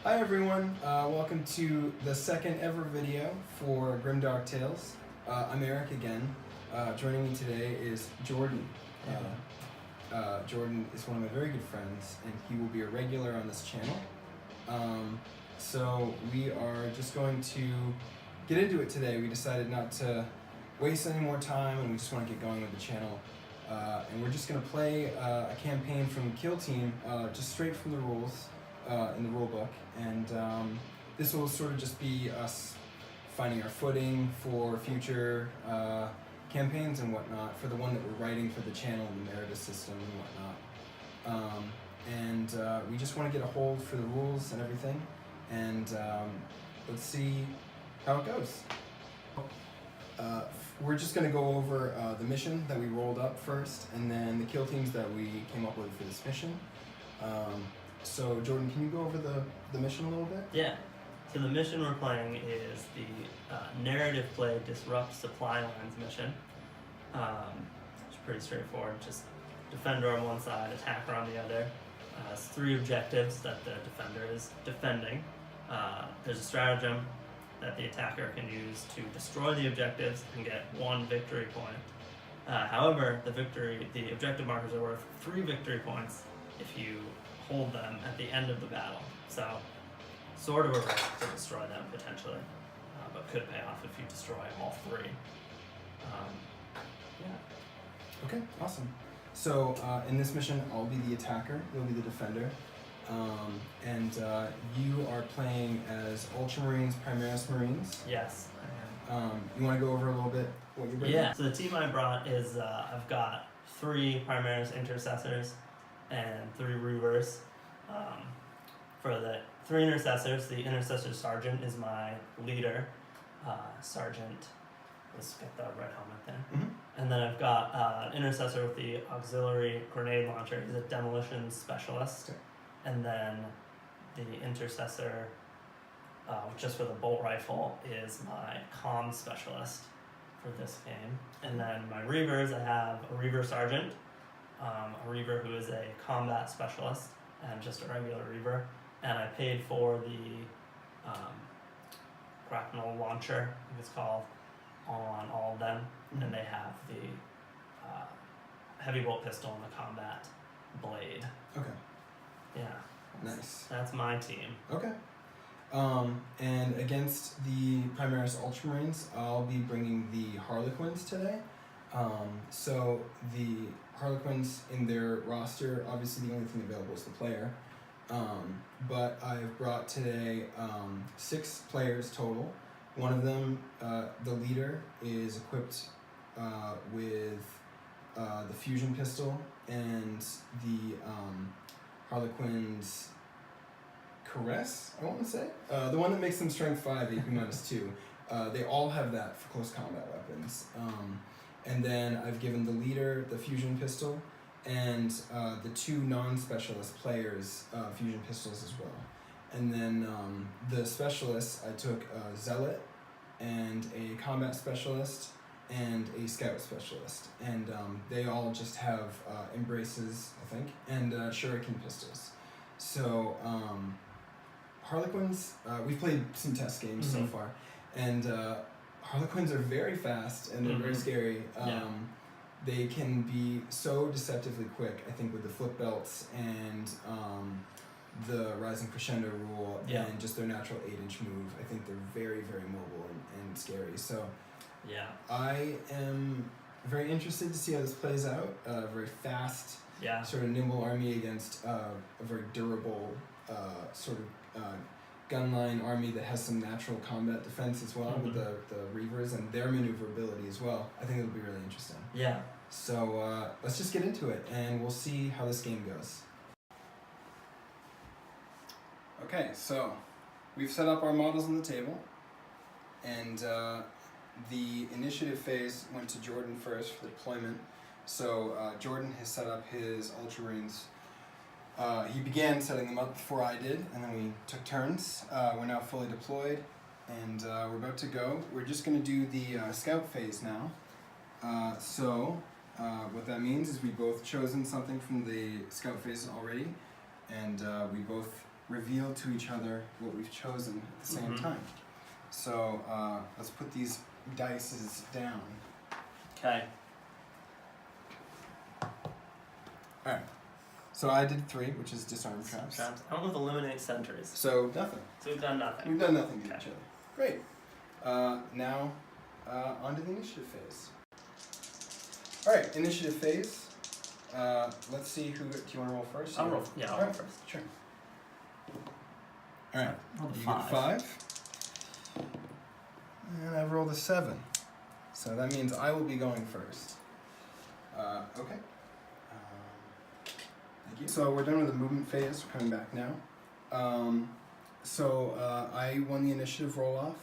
Hi everyone, welcome to the second ever video for Grimdark Tales. I'm Erik again. Joining me today is Jordan. Jordan is one of my very good friends and he will be a regular on this channel. So we are just going to get into it today. We decided not to waste any more time and we just want to get going with the channel. And we're just going to play a campaign from Kill Team, just straight from the rules. In the rulebook, and this will sort of just be us finding our footing for future campaigns and whatnot, for the one that we're writing for the channel and the narrative system and whatnot. We just want to get a hold for the rules and everything, and let's see how it goes. We're just going to go over the mission that we rolled up first, and then the kill teams that we came up with for this mission. So Jordan, can you go over the mission a little bit? Yeah. So the mission we're playing is the narrative play Disrupt Supply Lines mission. It's pretty straightforward. Just defender on one side, attacker on the other. It's 3 objectives that the defender is defending. There's a stratagem that the attacker can use to destroy the objectives and get 1 victory point. However, the objective markers are worth 3 victory points if you hold them at the end of the battle. So, sort of a risk to destroy them potentially, but could pay off if you destroy all 3. Yeah. Okay, awesome. So in this mission, I'll be the attacker, you'll be the defender, and you are playing as Ultramarines, Primaris Marines. Yes, I am. You want to go over a little bit what you're bringing? Yeah. So the team I brought is I've got 3 Primaris Intercessors and 3 Reavers. For the 3 Intercessors, the Intercessor Sergeant is my leader. Sergeant, let's get the red helmet there. Mm-hmm. And then I've got Intercessor with the Auxiliary Grenade Launcher. He's a Demolition Specialist. Okay. And then the Intercessor, just for the Bolt Rifle, is my Comm Specialist for this game. And then my Reavers, I have a Reaver Sergeant, a Reaver who is a Combat Specialist, and just a regular Reaver. And I paid for the Grapnel Launcher, I think it's called, on all of them. Mm-hmm. And they have the heavy bolt pistol and the combat blade. Okay. Yeah. Nice. That's my team. Okay. And against the Primaris Ultramarines, I'll be bringing the Harlequins today. So the Harlequins in their roster, obviously the only thing available is the player. But I've brought today 6 players total. One of them, the leader, is equipped with the fusion pistol and the Harlequins Caress, I want to say. The one that makes them strength 5, AP -2. They all have that for close combat weapons. And then I've given the leader the fusion pistol and the 2 non-specialist players fusion pistols as well. And then the specialists, I took a zealot and a combat specialist and a scout specialist. And they all just have embraces, I think, and shuriken pistols. So Harlequins, we've played some test games so far, and Harlequins are very fast and they're very scary. They can be so deceptively quick, I think, with the flip belts and the rising crescendo rule and just their natural 8-inch move. I think they're very, very mobile and scary. So I am very interested to see how this plays out. Very fast, sort of nimble army against a very durable sort of gun line army that has some natural combat defense as well with the Reavers and their maneuverability as well. I think it'll be really interesting. Yeah. So let's just get into it and we'll see how this game goes. Okay, so we've set up our models on the table, and the initiative phase went to Jordan first for the deployment. So Jordan has set up his Ultramarines. He began setting them up before I did, and then we took turns. We're now fully deployed, and we're about to go. We're just going to do the scout phase now. What that means is we both chosen something from the scout phase already, and we both reveal to each other what we've chosen at the same time. So let's put these dices down. Okay. Alright. So I did 3, which is disarm traps. I went with eliminate sentries. So nothing. So we've done nothing. We've done nothing to each other. Great. Now on to the initiative phase. Alright, initiative phase. Let's see who. Do you want to roll first? I'll roll. Yeah, I'll roll first. Sure. Alright. Roll the You 5. get 5. And I've rolled a 7. So that means I will be going first. Okay. Thank you. So we're done with the movement phase. We're coming back now. I won the initiative roll-off.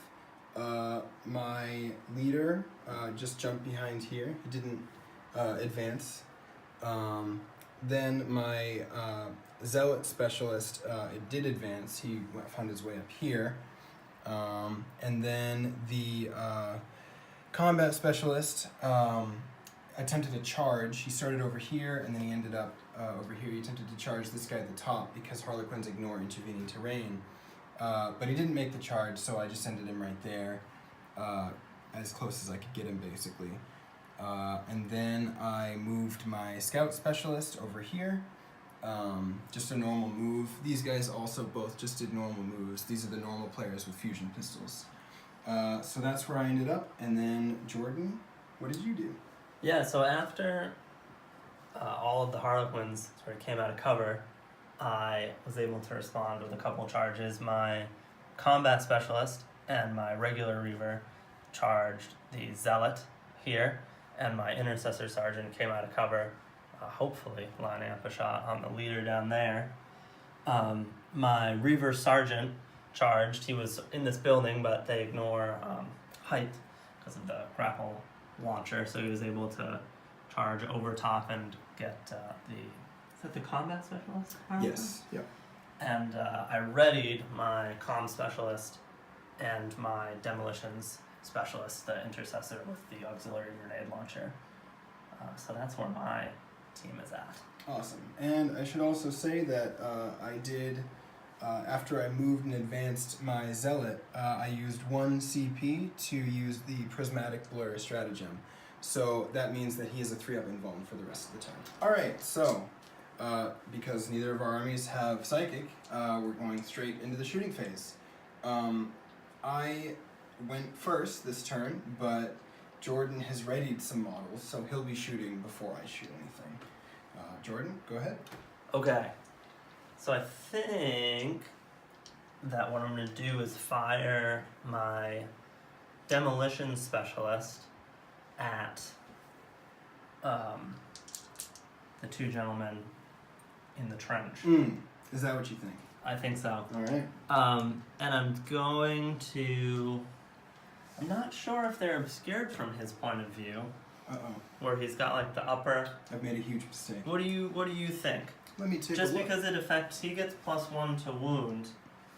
My leader just jumped behind here. He didn't advance. Then my zealot specialist it did advance. He found his way up here. And then the combat specialist attempted a charge. He started over here, and then he ended up over here. He attempted to charge this guy at the top because Harlequins ignore intervening terrain. But he didn't make the charge, so I just ended him right there, as close as I could get him, basically. And then I moved my scout specialist over here. Just a normal move. These guys also both just did normal moves. These are the normal players with fusion pistols. So that's where I ended up. And then Jordan, what did you do? Yeah, so after all of the Harlequins sort of came out of cover, I was able to respond with a couple charges. My combat specialist and my regular Reaver charged the zealot here, and my intercessor sergeant came out of cover, hopefully lining up a shot on the leader down there. My Reaver sergeant charged. He was in this building, but they ignore height because of the grapple launcher, so he was able to charge over top and get is that the combat specialist? Yes. Yep. And I readied my comm specialist and my demolitions specialist, the intercessor with the auxiliary grenade launcher. So that's where my team is at. Awesome. And I should also say that I did, after I moved and advanced my zealot, I used 1 CP to use the prismatic blur stratagem. So that means that he is a 3-up invuln for the rest of the turn. Alright, so because neither of our armies have psychic, we're going straight into the shooting phase. I went first this turn, but Jordan has readied some models, so he'll be shooting before I shoot anything. Jordan, go ahead. Okay. So I think that what I'm going to do is fire my demolition specialist at the 2 gentlemen in the trench. Is that what you think? I think so. Alright. And I'm going to... I'm not sure if they're obscured from his point of view. Uh-oh. Where he's got like the upper... I've made a huge mistake. What do you think? Let me take Just a look. because it affects... He gets +1 to wound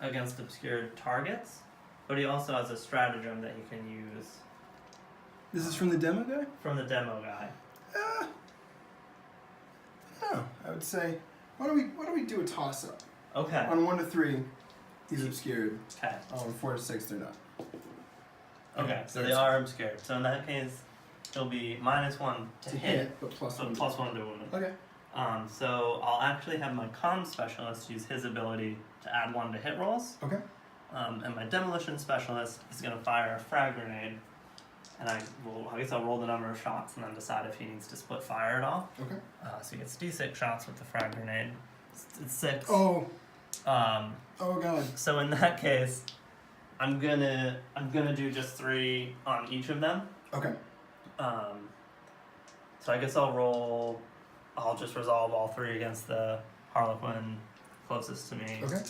against obscured targets, but he also has a stratagem that he can use... This is from the demo guy? From the demo guy. No, I would say, why don't we do a toss-up? Okay. On 1 to 3, He's obscured. Okay. 4 to 6, they're not. Okay, so They're they are obscured. So in that case, it'll be -1 to hit, but plus but 1. +1 to wound. Okay. So I'll actually have my comm specialist use his ability to add 1 to hit rolls. Okay. And my demolition specialist is going to fire a frag grenade, and I guess I'll roll the number of shots and then decide if he needs to split fire at all. Okay. So he gets d6 shots with the frag grenade. It's 6. Oh. Oh God. So in that case, I'm gonna do just 3 on each of them. Okay. So I guess I'll just resolve all 3 against the Harlequin closest to me Okay.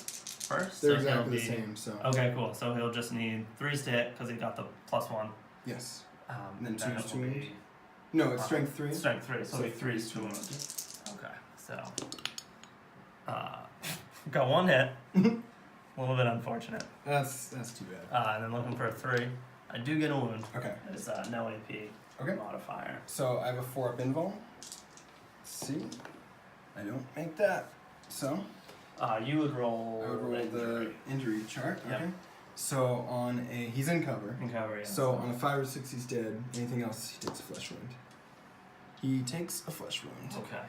first. They're so exactly the he'll be, same. So. Okay, cool. So he'll just need 3 to hit because he got the +1. Yes. And then 2 it is to will wound? be No, it's strength 3. strength 3, so So it'll be 3 3 to wound. Okay, so got 1 hit. A little bit unfortunate. That's too bad. And then looking for a 3. I do get a wound. Okay. It's no AP Okay. modifier. So I have a 4-up invul. Let's see. I don't make that. So You would roll. I would roll the injury chart. Yep. Okay. So on a he's in cover. In cover, yeah. So on a 5 or 6 he's dead. Anything else he takes a flesh wound. He takes a flesh wound. Okay.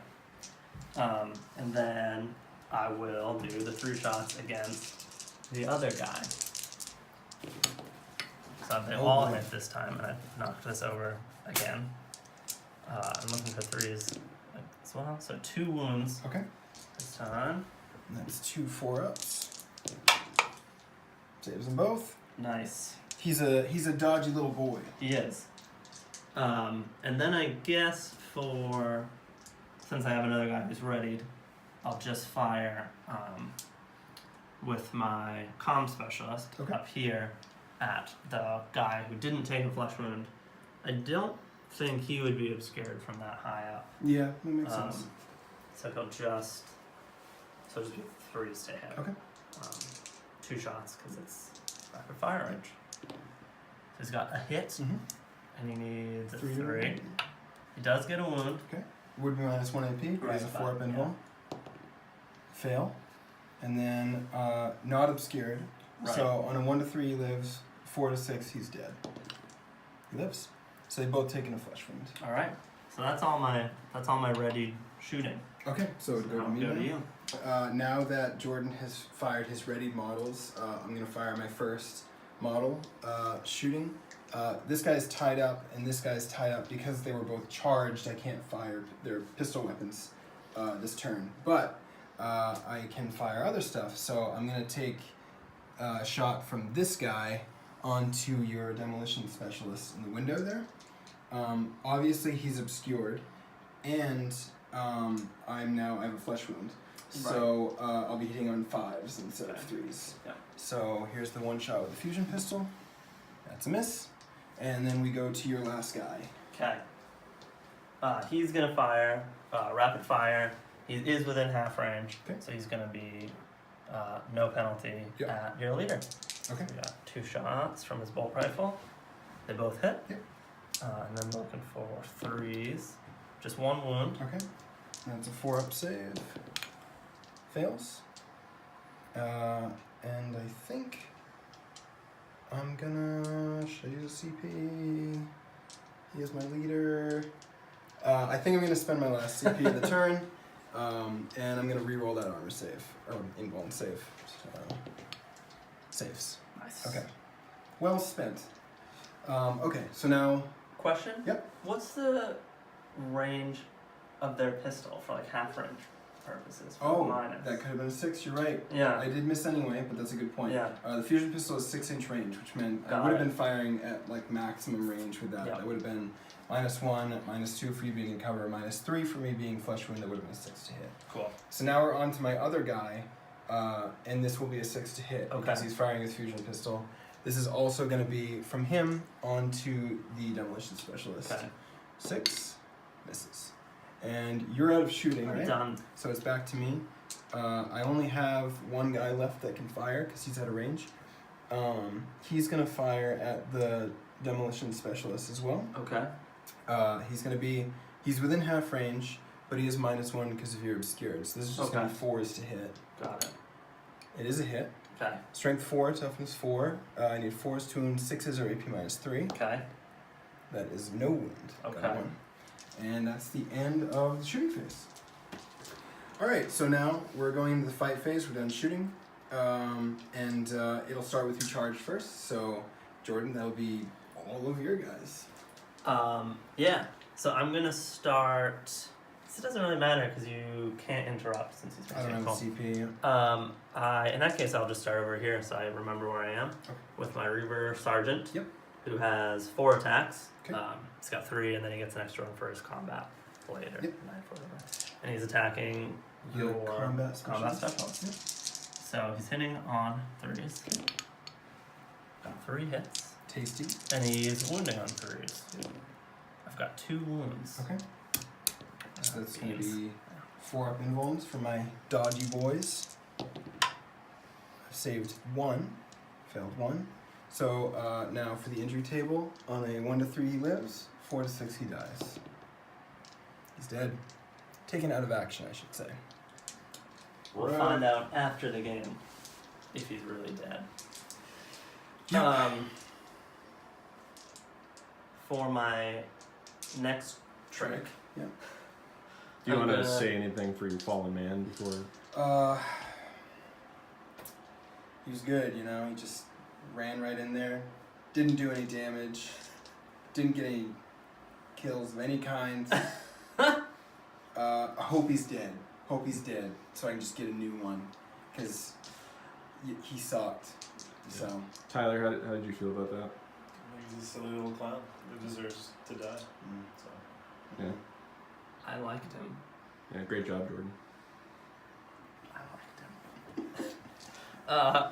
And then I will do the 3 shots against the other guy. So they all hit this time, and I knocked this over again. I'm looking for 3s as well. So 2 wounds Okay. this time. And that's 2 4-ups. Saves them both. Nice. He's a dodgy little boy. He is. And then I guess since I have another guy who's readied, I'll just fire with my comm specialist up here at the guy who didn't take a flesh wound. I don't think he would be obscured from that high up. Yeah, that makes sense. So he'll just be 3s to hit. Okay. 2 shots because it's rapid fire range. So he's got a hit, Mm-hmm. and he needs a 3. 3. He does get a wound. Okay. Would be -1 AP. But Right, he's a 4-up yeah. invul. Fail. And then not obscured. Right. So on a 1 to 3 he lives. 4 to 6 he's dead. He lives. So they both taken a flesh wound. All right. So that's all my ready shooting. Okay. So it'd go to I'll me go to then. you. Now that Jordan has fired his readied models, I'm gonna fire my first model shooting. This guy's tied up and this guy's tied up because they were both charged. I can't fire their pistol weapons this turn, but I can fire other stuff. So I'm gonna take a shot from this guy onto your demolition specialist in the window there. Obviously he's obscured, and I have a flesh wound. So I'll be hitting on 5s instead of 3s. Yeah. So here's the 1 shot with the fusion pistol. That's a miss. And then we go to your last guy. Okay. He's gonna fire rapid fire. He is within half range, Okay. so he's gonna be no penalty Yep. at your leader. Okay. We got 2 shots from his bolt rifle. They both hit. Yep. And then looking for 3s. Just 1 wound. Okay. That's a 4-up save. Fails. And I think I'm gonna. Should I use a CP? He is my leader. I think I'm gonna spend my last CP of the turn, and I'm gonna re-roll that armor save or invuln save. Saves. Nice. Okay. Well spent. Okay. So now. Question? Yep. What's the range of their pistol for like half range purposes? For Oh, minus? that could have been a 6. You're right. Yeah. I did miss anyway, but that's a good point. Yeah. The fusion pistol is 6-inch range, which meant I Got would have it. been firing at like maximum range with that. Yep. That would have been -1, -2 for you being in cover, -3 for me being flesh wound. That would have been a 6 to hit. Cool. So now we're on to my other guy, and this will be a 6 to hit because Okay. he's firing his fusion pistol. This is also going to be from him onto the demolition specialist. Okay. 6 misses, and you're out of shooting, I'm right? done. So it's back to me. I only have 1 guy left that can fire because he's out of range. He's gonna fire at the demolition specialist as well. Okay. He's within half range, but he is -1 because of your obscured. So this is just gonna be 4s to hit. Got it. It is a hit. Okay. Strength 4, toughness 4. I need 4s, 2 and 6s, or AP minus 3. Okay. That is no wound. Okay. Got 1. And that's the end of the shooting phase. Alright, so now we're going into the fight phase. We're done shooting. And it'll start with you charged first. So, Jordan, that'll be all of your guys. Yeah. So I'm gonna start. It doesn't really matter because you can't interrupt since he's I don't have a CP. In that case, I'll just start over here so I remember where I am with my Reaver Sergeant, who has 4 attacks. Okay. He's got 3, and then he gets an extra one for his combat blade or Yep. knife, whatever. And he's attacking Your your combat specialist. specialist. So he's hitting on 3s. Got 3 hits, Tasty. and he's wounding on 3s. I've got 2 wounds. Okay. So that's going to be 4 up invulns for my dodgy boys. I've saved 1, failed 1. So now for the injury table, on a 1 to 3 he lives, 4 to 6 he dies. He's dead. Taken out of action, I should say. We'll find out after the game if he's really dead. Yep. For my next trick. Yep. Do you I'm want to gonna- say anything for your fallen man before? He was good, you know, he just ran right in there, didn't do any damage, didn't get any kills of any kind. I hope he's dead. Hope he's dead, so I can just get a new one, because he sucked. So. Tyler, how did you feel about that? He's a silly little clown who deserves to die. So. Yeah. I liked him. Yeah, great job, Jordan. I liked him.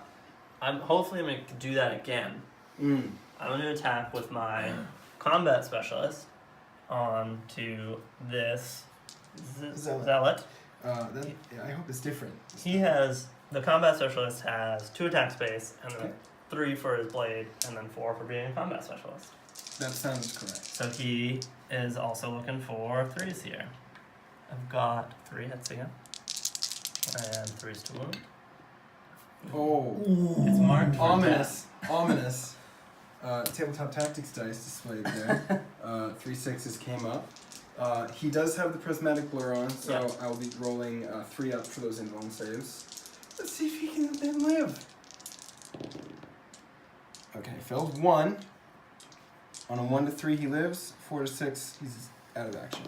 I'm gonna do that again. I'm gonna attack with my combat specialist onto this zealot. I hope it's different. He has the combat specialist has 2 attack space and then 3 for his blade and then 4 for being a combat specialist. That sounds correct. So he is also looking for 3s here. I've got 3 hits again and 3s to wound. Oh, It's marked for ominous, ominous. Tabletop tactics dice displayed there. 3 6s came up. He does have the prismatic blur on, so Yep. I will be rolling 3 up for those invuln saves. Let's see if he can then live. Okay, failed 1. On a 1 to 3 he lives. 4 to 6 he's out of action.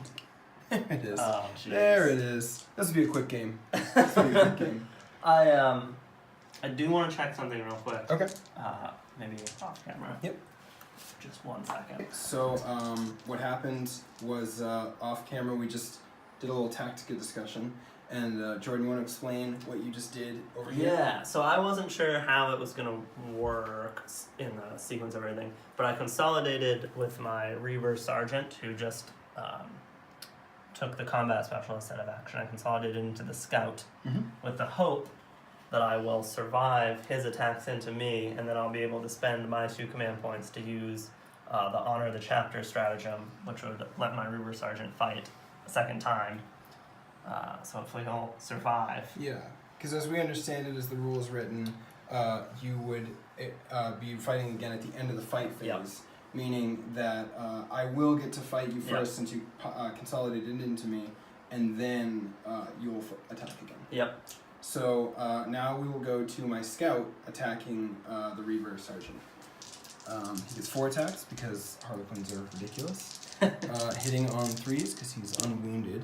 There it is. Oh, jeez. There it is. This will be a quick game. This will be a quick game. I do want to check something real quick. Okay. Maybe off camera. Yep. Just 1 second. So what happened was off camera we just did a little tactical discussion, and Jordan, you want to explain what you just did over here? Yeah, so I wasn't sure how it was going to work in the sequence of everything, but I consolidated with my Reaver Sergeant, who just took the combat specialist out of action. I consolidated into the Scout with the hope that I will survive his attacks into me, and then I'll be able to spend my 2 command points to use the Honor the Chapter stratagem, which would let my Reaver Sergeant fight a second time. So hopefully he'll survive. Yeah, because as we understand it, as the rule is written, you would be fighting again at the end of the fight phase, Yep. meaning that I will get to fight you first since you consolidated into me, and then you'll attack again. Yep. So now we will go to my Scout attacking the Reaver Sergeant. He gets 4 attacks because Harlequins are ridiculous. Hitting on 3s because he's unwounded.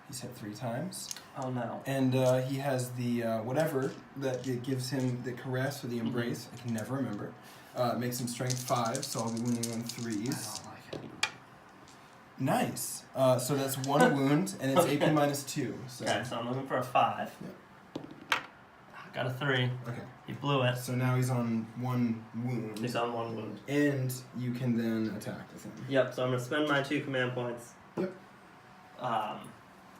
He's hit 3 times. Oh no. And he has the whatever that gives him the caress or the embrace. I can never remember. Makes him strength 5, so I'll be wounding on 3s. I don't like it. Nice. So that's 1 wound, and it's AP minus 2. So. Okay, so I'm looking for a 5. Yep. Got a 3. Okay. He blew it. So now he's on 1 wound. He's on 1 wound. And you can then attack with him. Yep, so I'm gonna spend my 2 command points. Yep. Um,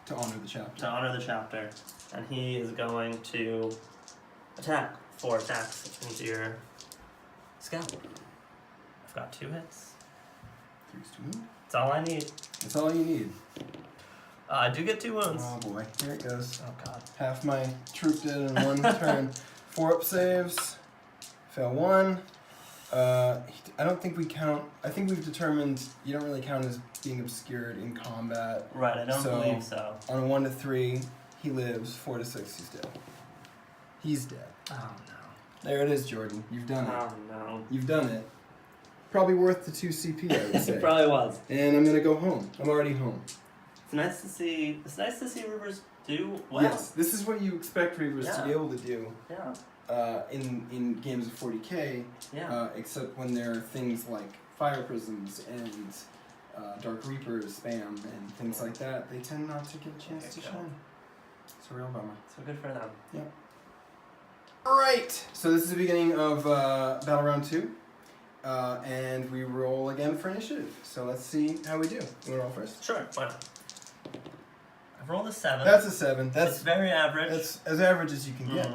To honor the chapter. to honor the chapter. And he is going to attack 4 attacks into your Scout. I've got 2 hits. 3's to wound. That's all I need. That's all you need. I do get 2 wounds. Oh boy, here it goes. Oh god. Half my troop dead in 1 turn. 4 up saves. Fail 1. I don't think we count. I think we've determined you don't really count as being obscured in combat. Right, I don't believe so. On a 1 to 3, he lives. 4 to 6, he's dead. He's dead. Oh no. There it is, Jordan. You've done it. Oh no. You've done it. Probably worth the 2 CP, I would say. It probably was. And I'm gonna go home. I'm already home. It's nice to see Reavers do well. Yes, this is what you expect Reavers to be able to do. Yeah. In games of 40k, Yeah. except when there are things like fire prisms and dark reapers spam and things like that, they tend not to get a chance to shine. It's a real bummer. So good for them. Yep. Alright, so this is the beginning of Battle Round 2, and we roll again for initiative. So let's see how we do. You want to roll first? Sure, why not? I've rolled a 7. That's a 7. It's That's very average. That's as average as you can get.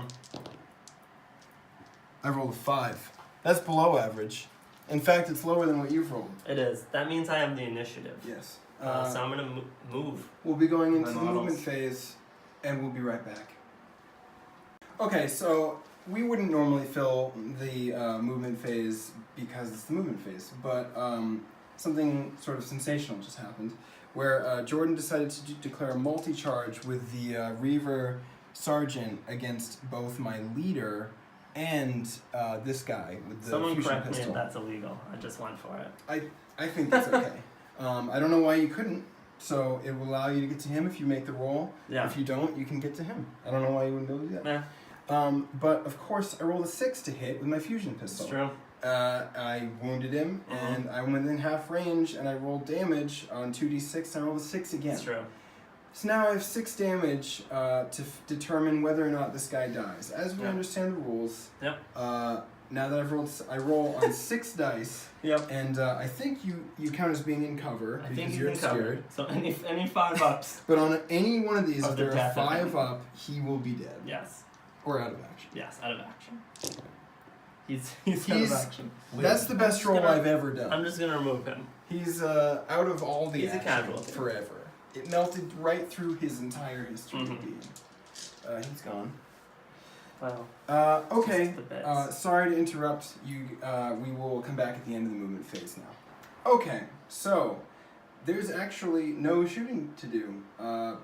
I rolled a 5. That's below average. In fact, it's lower than what you've rolled. It is. That means I have the initiative. Yes. So I'm going to move. We'll be going into My the models. movement phase, and we'll be right back. Okay, so we wouldn't normally fill the movement phase because it's the movement phase, but something sort of sensational just happened, where Jordan decided to declare a multi-charge with the Reaver Sergeant against both my leader and this guy with the Someone fusion correct me pistol. if that's illegal. I just went for it. I think that's okay. I don't know why you couldn't. So it will allow you to get to him if you make the roll. Yeah. If you don't, you can get to him. I don't know why you wouldn't be able to do that. Yeah. But of course, I rolled a 6 to hit with my fusion It's pistol. true. I wounded him, Mhm. and I'm within half range, and I rolled damage on 2d6, and I rolled a 6 again. It's true. So now I have 6 damage to determine whether or not this guy dies. As we Yeah. understand the rules, Yep. now that I roll on 6 dice, Yep. and I think you count as being in cover I because think you're you can cover. scared. So any 5 ups. But on any one of these, Of if the there are death 5 event. up, he will be dead. Yes. Or out of action. Yes. Out of action. He's out He's- of action. That's the best roll I've ever done. I'm just gonna remove him. He's out of all the He's a action casualty. forever. It melted right through his entire history of Mhm. being. He's gone. Well. Okay. Just the bits. Sorry to interrupt you. We will come back at the end of the movement phase now. Okay, so there's actually no shooting to do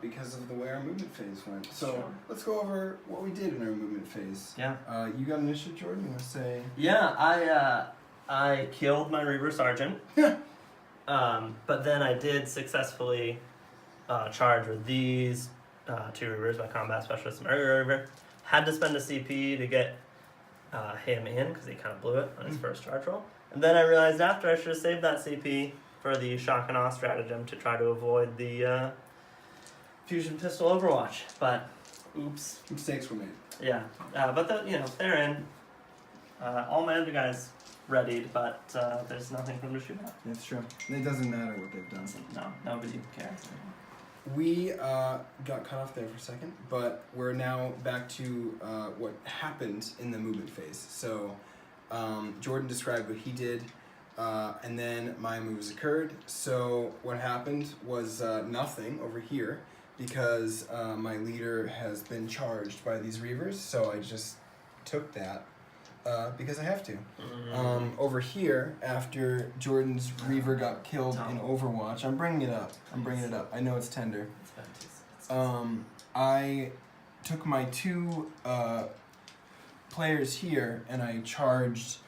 because of the way our movement phase went. So Sure. let's go over what we did in our movement phase. Yeah. You got initiative, Jordan? You want to say? Yeah. I killed my Reaver Sergeant. But then I did successfully charge with these 2 Reavers, my combat specialist and my Reaver. Had to spend a CP to get him in because he kind of blew it on his first charge roll. And then I realized after I should have saved that CP for the shock and awe stratagem to try to avoid the fusion pistol overwatch. But oops. Mistakes were made. Yeah. But they're in. All my other guys readied, but there's nothing for them to shoot at. That's true. It doesn't matter what they've done. No, nobody cares. We got cut off there for a second, but we're now back to what happened in the movement phase. So Jordan described what he did, and then my moves occurred. So what happened was nothing over here because my leader has been charged by these Reavers, so I just took that. Because I have to. Over here, after Jordan's Reaver got killed in Overwatch, I'm bringing it up. I know it's tender. I took my 2 players here and I charged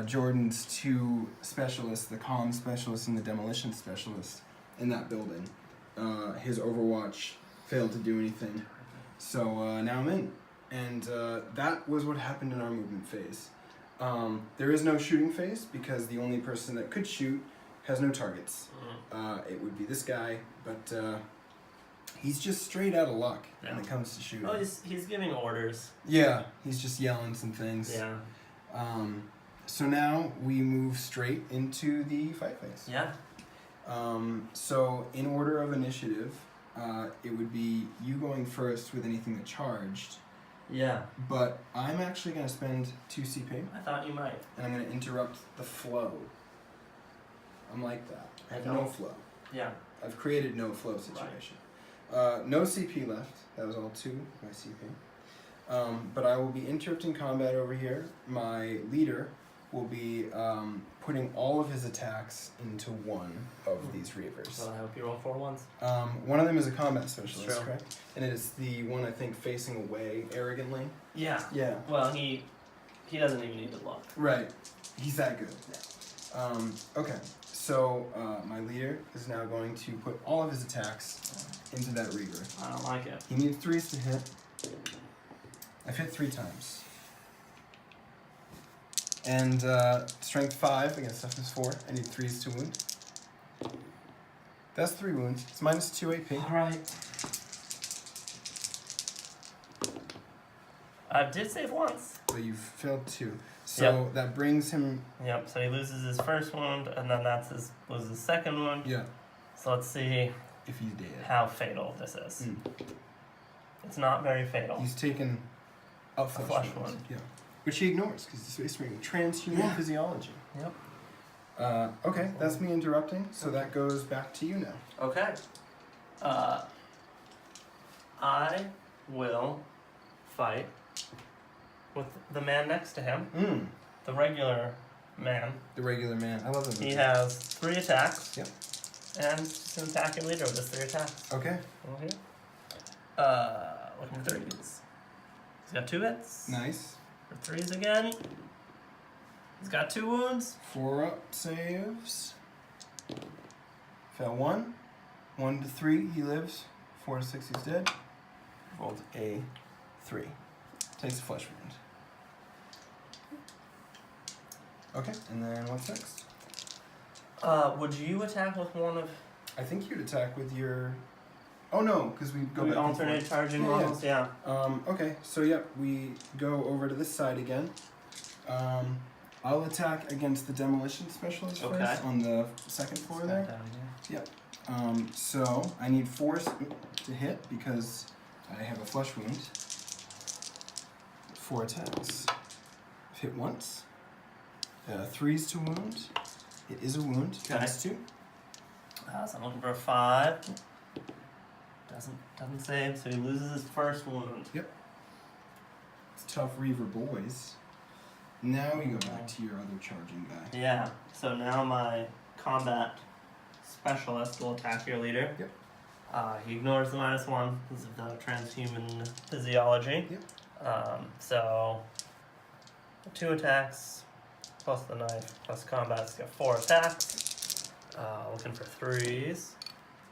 Jordan's 2 specialists, the comm specialist and the demolition specialist, in that building. His Overwatch failed to do anything, so now I'm in. And that was what happened in our movement phase. There is no shooting phase because the only person that could shoot has no targets. It would be this guy, but he's just straight out of luck when it comes to shooting. Oh, he's giving orders. Yeah, he's just yelling some things. Yeah. So now we move straight into the fight phase. Yeah. So in order of initiative, it would be you going first with anything that charged. Yeah. But I'm actually going to spend 2 CP, I thought you might. and I'm going to interrupt the flow. I'm like that. I have no don't. flow. Yeah. I've created no flow situation. No CP left. That was all 2 my CP. But I will be interrupting combat over here. My leader will be putting all of his attacks into one of these reavers. Well, I hope you roll 4 ones. One of them is a combat specialist, True. correct? And it is the one I think facing away arrogantly. Yeah. Yeah. Well, he doesn't even need to look. Right. He's that good. Okay. So my leader is now going to put all of his attacks into that reaver. I don't like it. He needs 3s to hit. I've hit 3 times. And strength 5 against toughness 4. I need 3s to wound. That's 3 wounds. It's minus 2 AP. Alright. I did save once. So you've failed 2. So that brings him. Yep, so he loses his first wound, and then loses his second wound. Yeah. So let's see If he's dead. how fatal this is. Mm. It's not very fatal. He's taken a flesh wound. wound. Yeah. Which he ignores because he's Space Marine. Transhuman physiology. Yep. Okay, that's me interrupting. So that goes back to you now. Okay. I will fight with the man next to him, the regular man. The regular man. I love that movie. He has 3 attacks. Yep. And just an attack your leader with his 3 attacks. Okay. Okay. Looking for 3s. He's got 2 hits. Nice. For 3s again. He's got 2 wounds. 4 up saves. Fail 1. 1 to 3, he lives. 4 to 6, he's dead. Rolled a 3. Takes a flesh wound. Okay, and then what's next? Would you attack with one of... I think you'd attack with your. Oh no, because we go we back and alternate forth. charging Yeah, models? Yeah. Okay, so yep, we go over to this side again. I'll attack against the demolition specialist Okay. first on the second floor there. Down So I need 4s to hit because I have a flesh wound. 4 attacks. I've hit once. 3s to wound. It is a wound. Times 2. So I'm looking for a 5. Doesn't save, so he loses his first wound. It's tough Reaver boys. Now we go back to your other charging guy. Yeah. So now my combat specialist will attack your leader. Yep. He ignores the -1 because of the transhuman physiology. Yep. So 2 attacks plus the knife plus combat's got 4 attacks. Looking for 3s.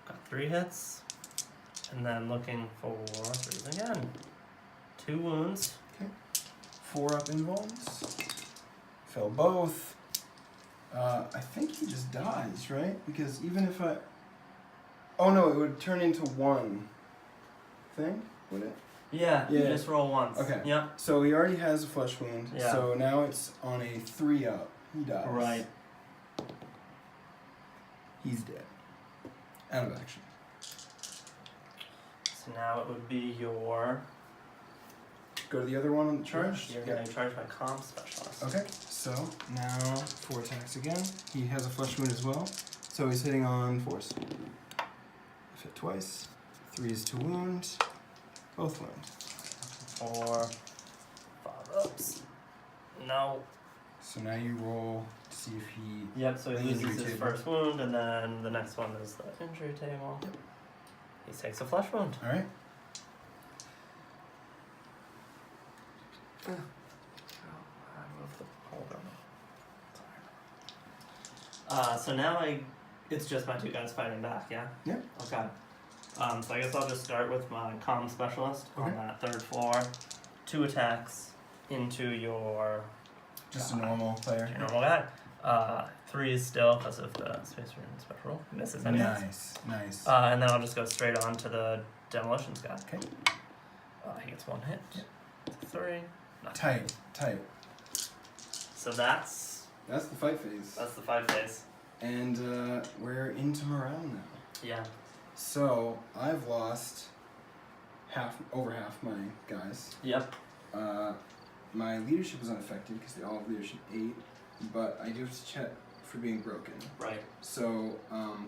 Got 3 hits. And then looking for 3s again. 2 wounds. 4 up invulns. Fail both. I think he just dies, right? Because even if I... Oh no, it would turn into 1 thing, would it? Yeah, you Yeah. just roll once. Okay. Yep. So he already has a flesh wound. Yeah. So now it's on a 3 up. He dies. Right. He's dead. Out of action. So now it would be your... Go to the other one on the charge. You're going to charge my comp specialist. Okay, so now 4 attacks again. He has a flesh wound as well. So he's hitting on 4s. I've hit twice. 3s to wound. Both wound. 4, 5 ups. No. So now you roll to see if he... Yep, so The he loses injury his table. first wound, and then the next one is the injury table. Yep. He takes a flesh wound. Alright. I moved the holder. So now it's just my 2 guys fighting back, yeah? Yeah. Okay. So I guess I'll just start with my comm specialist on Okay. that 3rd floor. 2 attacks into your Just a normal player. normal guy. 3 is still because of the Space Marine special roll. Misses anyways. Nice. And then I'll just go straight on to the demolitions guy. Okay. He gets 1 hit. 3. Tight. So that's That's the fight phase. the 5 phase. And we're into morale now. Yeah. So I've lost over half my guys. Yep. My leadership is unaffected because they all have leadership 8, but I do have to check for being broken. Right. So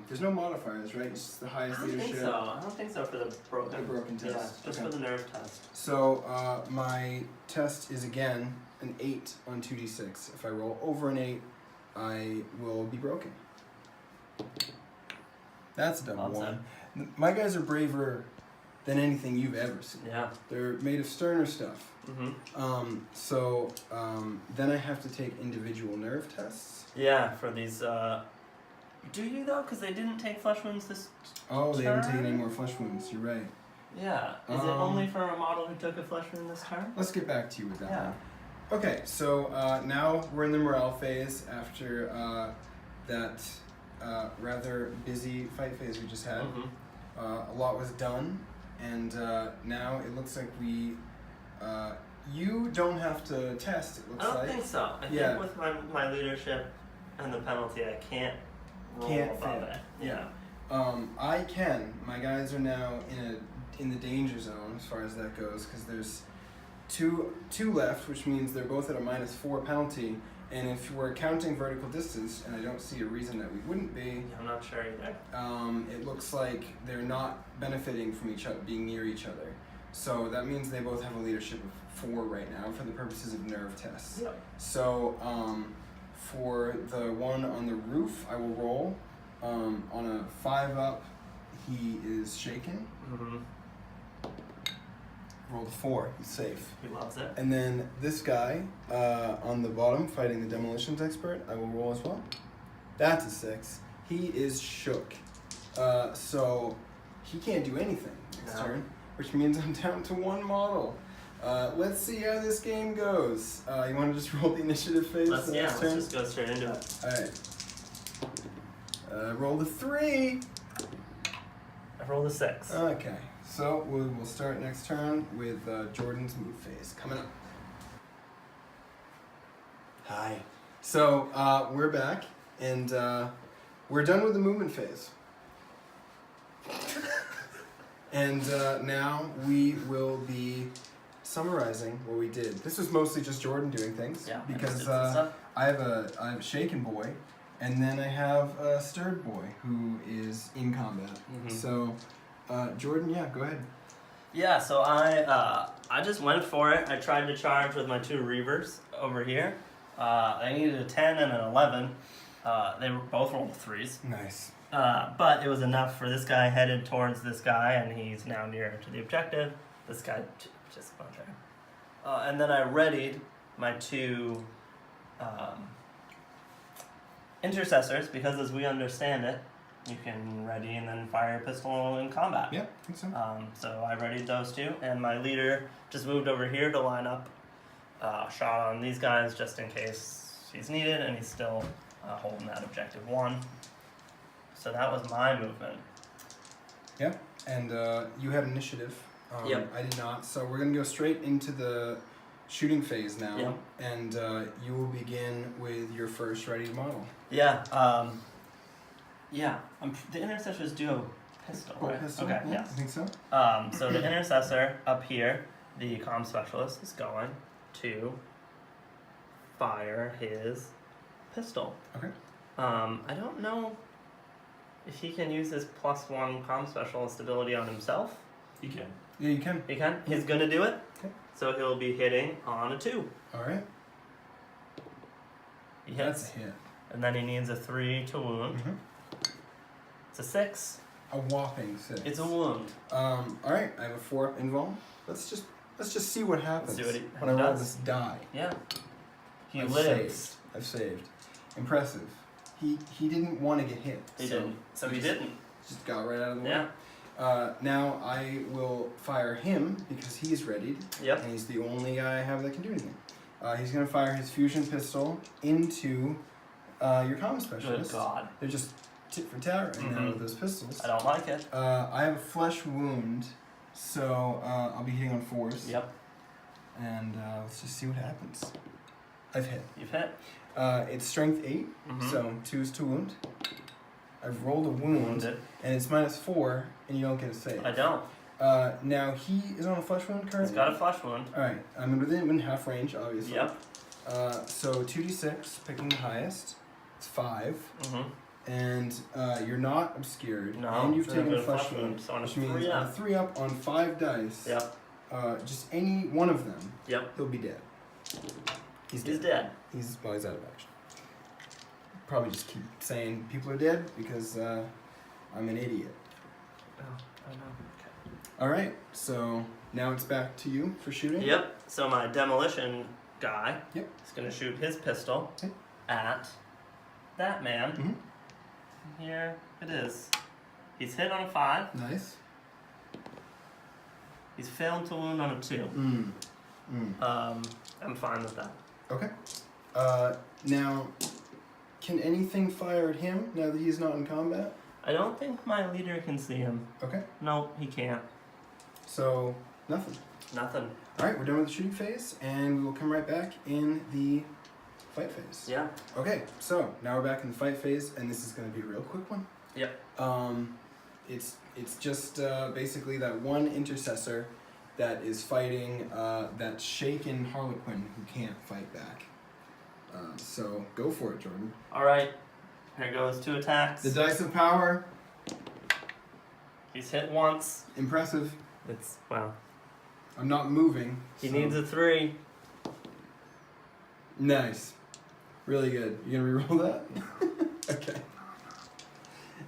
there's no modifiers, right? It's just the I highest don't leadership. think so. I don't think so for the broken. The broken Yeah, test. just Okay. for the nerve test. So my test is again an 8 on 2d6. If I roll over an 8, I will be broken. That's a double Loves one. My guys are braver than anything you've ever seen. Yeah. They're made of sterner stuff. Mm-hmm. So then I have to take individual nerve tests. Yeah, for these. Do you though? Because they didn't take flesh wounds this. Oh, they haven't taken any Turn? more flesh wounds. You're right. Yeah. Is it only for a model who took a flesh wound this turn? Let's get back to you with that. Yeah. Okay, so now we're in the morale phase after that rather busy fight phase we just had. Mm-hmm. A lot was done, and now it looks like we. You don't have to test. It looks I don't like. think so. I Yeah. think with my leadership and the penalty, I can't roll Can't above fail. it. Yeah. I can. My guys are now in the danger zone as far as that goes because there's two left, which means they're both at a -4 penalty. And if we're counting vertical distance, and I don't see a reason that we wouldn't be, I'm not sure either. it looks like they're not benefiting from each other, being near each other. So that means they both have a leadership of 4 right now for the purposes of nerve tests. Yep. So for the one on the roof, I will roll. On a 5 up, he is shaken. Mm-hmm. Rolled a 4, he's safe. He loves it. And then this guy on the bottom, fighting the demolitions expert, I will roll as well. That's a 6. He is shook. So he can't do anything next No. turn, which means I'm down to 1 model. Let's see how this game goes. You want to just roll the initiative phase Let's the next turn? just go straight into it. Alright. Roll the 3. I rolled a 6. Okay. So we'll start next turn with Jordan's move phase coming up. Hi. So we're back, and we're done with the movement phase. And now we will be summarizing what we did. This was mostly just Jordan doing things Yeah. because I I have a shaken boy, and then I have a stirred boy who is in combat. Mhm. So. Jordan, yeah, go ahead. Yeah, so I just went for it. I tried to charge with my 2 reavers over here. I needed a 10 and an 11. They were both rolled 3s. Nice. But it was enough for this guy headed towards this guy, and he's now nearer to the objective. This guy just went there. And then I readied my 2 intercessors, because as we understand it, you can ready and then fire a pistol in combat. Yeah, I think so. So I readied those 2, and my leader just moved over here to line up shot on these guys just in case he's needed, and he's still holding that objective 1. So that was my movement. Yeah, and you had initiative. Yep. I did not. So we're going to go straight into the shooting phase now. Yep. And you will begin with your first ready model. Yeah. The intercessors do have a pistol, right? Pistol? Okay, yeah. yes. I think so. So the intercessor up here, the comm specialist, is going to fire his pistol. Okay. I don't know if he can use his +1 comm specialist ability on himself. You can. Yeah, you can. He can. He's gonna do it. Okay. So he'll be hitting on a 2. All right. He That's hits, a hit. and then he needs a 3 to wound. Mm-hmm. It's a 6. A whopping 6. It's a wound. All right. I have a 4 up invuln. Let's just see what happens See what he when I roll does. this die. Yeah. He I've lives. saved. I've saved. Impressive. He didn't want to get hit. He so didn't. So he just- didn't. Just got right out of the way. Yeah. Now I will fire him because he's readied, Yep. and he's the only guy I have that can do anything. He's gonna fire his fusion pistol into your comm Good specialist. God. They're just tit for tat right now Mhm. with those pistols. I don't like it. I have a flesh wound, so I'll be hitting on 4s. Yep. And let's just see what happens. I've hit. You've hit. It's strength 8, Mhm. so 2s to wound. I've rolled a wound, Wounded. and it's -4, and you don't get a save. I don't. Now he is on a flesh wound currently. He's got a flesh wound. Alright, I'm within half range, obviously. Yep. So 2d6, picking the highest. It's 5. Mm-hmm. And you're not obscured. No. And you've so I've taken a been flesh wound. So on a Which means 3 on a up. 3 up on 5 dice, Yep. just any one of them, Yep. he'll be dead. He's dead. He's out of action. Probably just keep saying people are dead because I'm an idiot. Oh, I know. Okay. All right, so now it's back to you for shooting. Yep. So my demolition guy Yep. is gonna shoot his pistol Okay. at that man. Mhm. Here it is. He's hit on a 5. Nice. He's failed to wound on a 2. I'm fine with that. Okay. Now, can anything fire at him now that he's not in combat? I don't think my leader can see him. Okay. No, he can't. So nothing. Nothing. All right, we're done with the shooting phase, and we will come right back in the fight phase. Yeah. Okay, so now we're back in the fight phase, and this is going to be a real quick one. Yep. It's just basically that one intercessor that is fighting that shaken Harlequin who can't fight back. So go for it, Jordan. All right. Here goes 2 attacks. The dice of power, He's hit once. impressive. It's well. I'm not moving. He so- needs a 3. Nice. Really good. You gonna reroll that? Okay.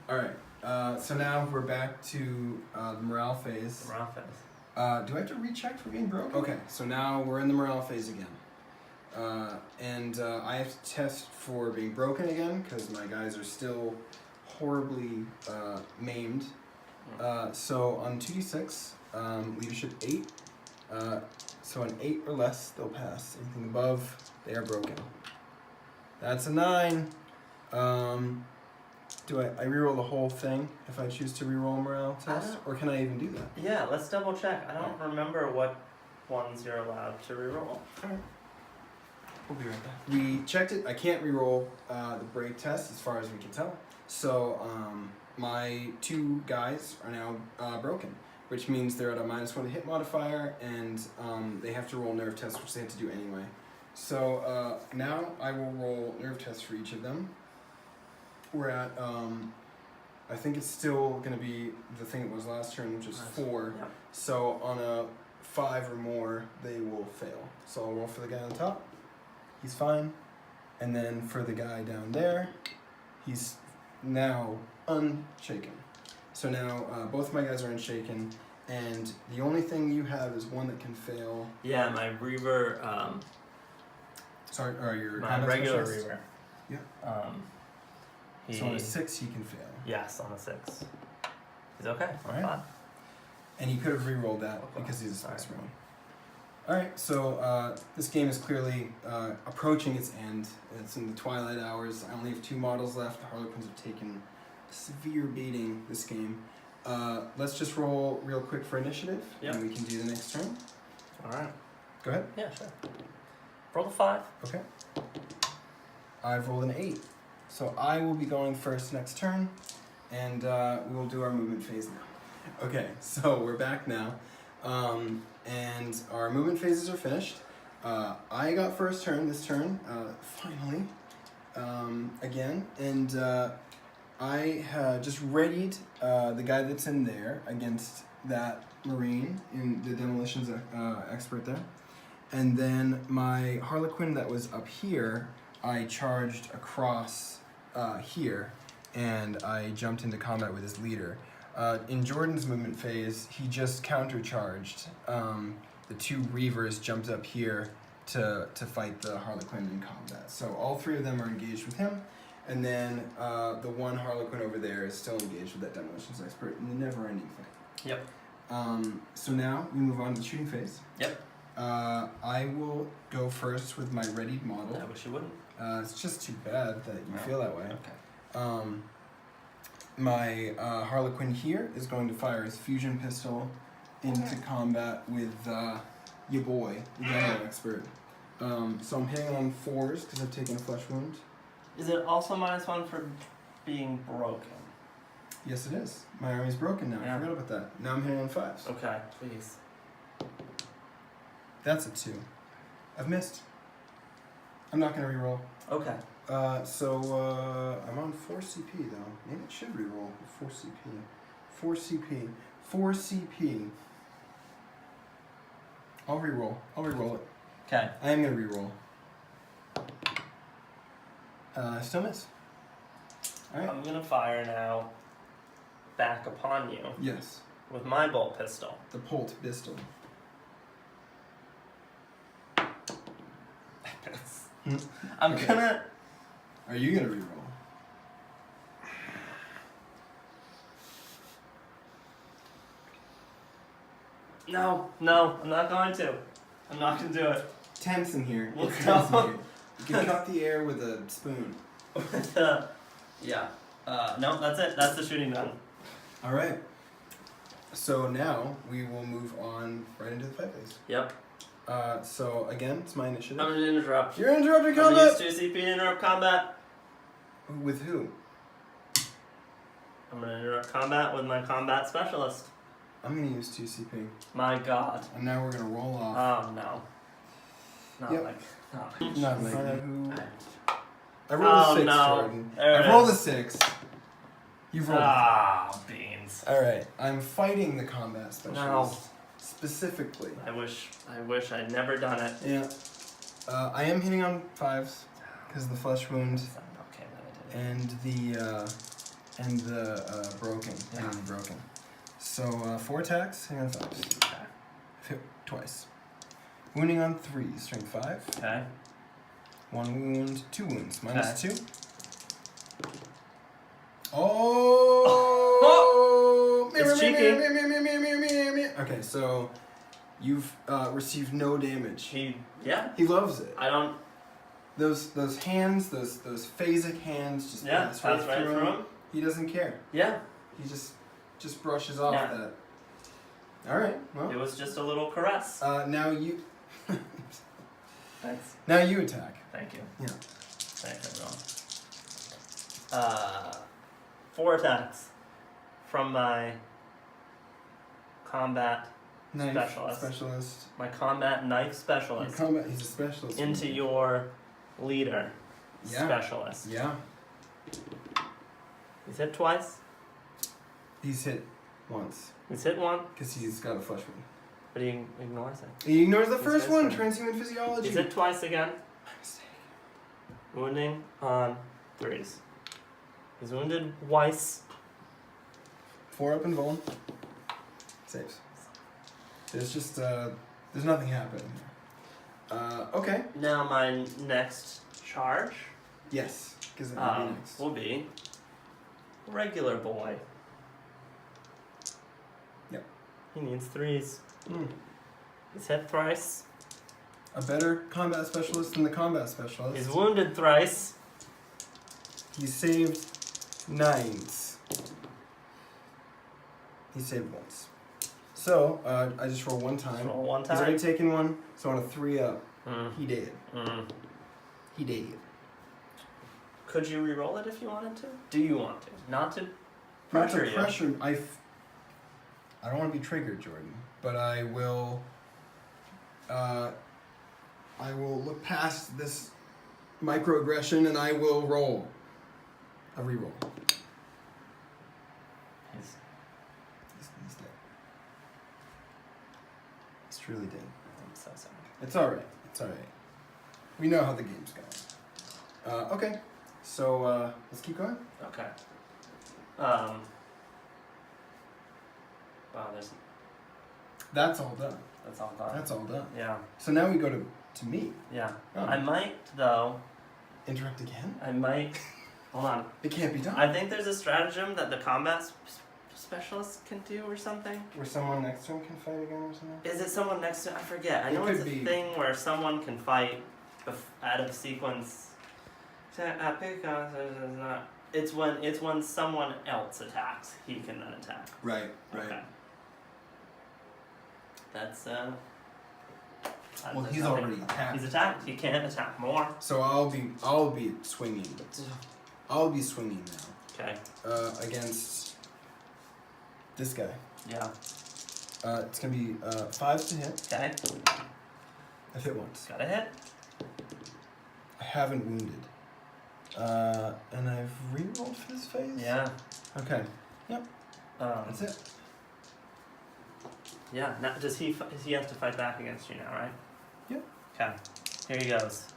Alright. So now we're back to the morale phase. Morale phase. Do I have to recheck for being broken? Okay, so now we're in the morale phase again. And I have to test for being broken again because my guys are still horribly maimed. So on 2d6, leadership 8. So an 8 or less, they'll pass. Anything above, they are broken. That's a 9. Do I reroll the whole thing if I choose to reroll a morale test? Or can I even do that? Yeah, let's double check. I don't remember what ones you're allowed to reroll. We'll be right back. We checked it. I can't reroll the break test as far as we can tell. So my 2 guys are now broken, which means they're at a -1 to hit modifier, and they have to roll nerve tests, which they have to do anyway. So now I will roll nerve tests for each of them. We're at, I think it's still going to be the thing it was last turn, which is 4. Yep. So on a 5 or more, they will fail. So I'll roll for the guy on top. He's fine. And then for the guy down there, he's now unshaken. So now both my guys are unshaken, and the only thing you have is one that can fail. Yeah, my Reaver, Sorry, or your my combat regular specialist. Reaver. Yeah. So on a 6, he can fail. Yes, on a 6. He's okay. Alright. Fine. And he could have re-rolled that Okay. because he's a Sorry. space marine. Alright, so this game is clearly approaching its end. It's in the twilight hours. I only have 2 models left. The Harlequins have taken a severe beating this game. Let's just roll real quick for initiative, Yep. and we can do the next turn. Alright. Go ahead. Yeah, sure. Roll the 5. Okay. I've rolled an 8. So I will be going first next turn, and we will do our movement phase now. Okay, so we're back now, and our movement phases are finished. I got first turn this turn, finally, again, and I just readied the guy that's in there against that Marine, in the demolitions expert there. And then my Harlequin that was up here, I charged across here, and I jumped into combat with his leader. In Jordan's movement phase, he just countercharged. The 2 Reavers jumped up here to fight the Harlequin in combat. So all 3 of them are engaged with him, and then the 1 Harlequin over there is still engaged with that demolitions expert in the never-ending fight. Yep. So now we move on to the shooting phase. Yep. I will go first with my readied model. I wish you wouldn't. It's just too bad that you No. feel that way. Okay. My Harlequin here is going to fire his fusion pistol into combat with your boy, the demo expert. So I'm hitting on 4s because I've taken a flesh wound. Is it also -1 for being broken? Yes, it is. My army's broken now. Yeah. I forgot about that. Now I'm hitting on 5s. Okay, please. That's a 2. I've missed. I'm not going to reroll. Okay. I'm on 4 CP though. Maybe it should reroll 4 CP. 4 CP. 4 CP. I'll reroll. I'll reroll it. Okay. I am gonna reroll. Still miss. Alright. I'm gonna fire now back upon you Yes. with my bolt pistol. The Polt pistol. I'm Okay. gonna. Are you gonna reroll? No, I'm not going to. I'm not gonna do it. Tense in here. Well, It's tense in no. here. You can cut the air with a spoon. Yeah. No, that's it. That's the shooting done. Alright. So now we will move on right into the fight phase. Yep. So again, it's my initiative. I'm gonna interrupt. You're interrupting I'm gonna combat! use 2 CP to interrupt combat. With who? I'm gonna interrupt combat with my combat specialist. I'm gonna use 2 CP. My god. And now we're gonna roll off. Oh no. Not Yep. like. Not like who. Alright. I rolled a Oh, 6, no. Jordan. There it I rolled a is. 6. You've rolled Ah, beans. Alright, I'm fighting the combat specialist. Specifically. I wish I'd never done it. Yeah. I am hitting on 5s because of the flesh wound Okay, that I did. and the broken. Yeah. And the broken. So 4 attacks, hitting on 5s. Okay. Hit twice. Wounding on 3s, strength 5. Okay. 1 wound, 2 wounds. Minus Okay. 2. Oh! It's cheeky. Okay, so you've received no damage. Yeah. He loves it. I don't. Those hands, those phasic hands, just Yeah. pass That's right through him. He doesn't care. Yeah. He just brushes off Yeah. that. All right. Well, It was just a little caress. now you. Thanks. Now you attack. Thank you. Yeah. Thanks, everyone. 4 attacks from my combat Knife Specialist. My combat knife Your specialist combat. He's a specialist. into your leader Yeah. specialist. Yeah. He's hit twice. He's hit once He's hit one, because he's got a flesh wound. but he ignores it. He ignores the He's first his one. friend. Transhuman physiology. He's hit twice again, My mistake. wounding on 3s. He's wounded twice. 4 up and vuln. Saves. There's just there's nothing happening here. Okay. Now my next charge Yes. Because that would be next. will be regular boy. Yep. He needs 3s. Hmm. He's hit thrice. A better combat specialist than the combat specialist. He's wounded thrice. He's saved 9s. He saved once. So, I just roll 1 time. Roll 1 He's already time. taken 1, so on a 3 up, Mm. he did. Mm. He did. Could you re-roll it if you wanted to? Do you want to? Not to Not pressure to you. pressure. I don't want to be triggered, Jordan, but I will. I will look past this microaggression and I will roll a reroll. He's- He's dead. He's truly dead. I'm so sorry. It's all right. It's all right. We know how the game's going. Okay, so let's keep going. Okay. Wow, That's all done. that's all done. That's all done. Yeah. So now we go to me. Yeah. Oh. I might though. Interrupt again? I might. Hold on. It can't be done. I think there's a stratagem that the combat specialist can do or something. Where someone next to him can fight again or something? Is it someone next to? I forget. I It know it's a could be. thing where someone can fight out of sequence. It's when someone else attacks, he can then attack. Right, Okay. That's Well, there's he's nothing- already attacked. He's attacked. He can't attack more. So I'll be swinging. I'll be swinging now. Okay. Against this guy. Yeah. It's gonna be 5 to hit. Okay. I've hit once. Got a hit. I haven't wounded. And I've rerolled for this phase? Yeah. Okay. That's it. Yeah. Now, does he have to fight back against you now, right? Yep. Okay. Here he goes.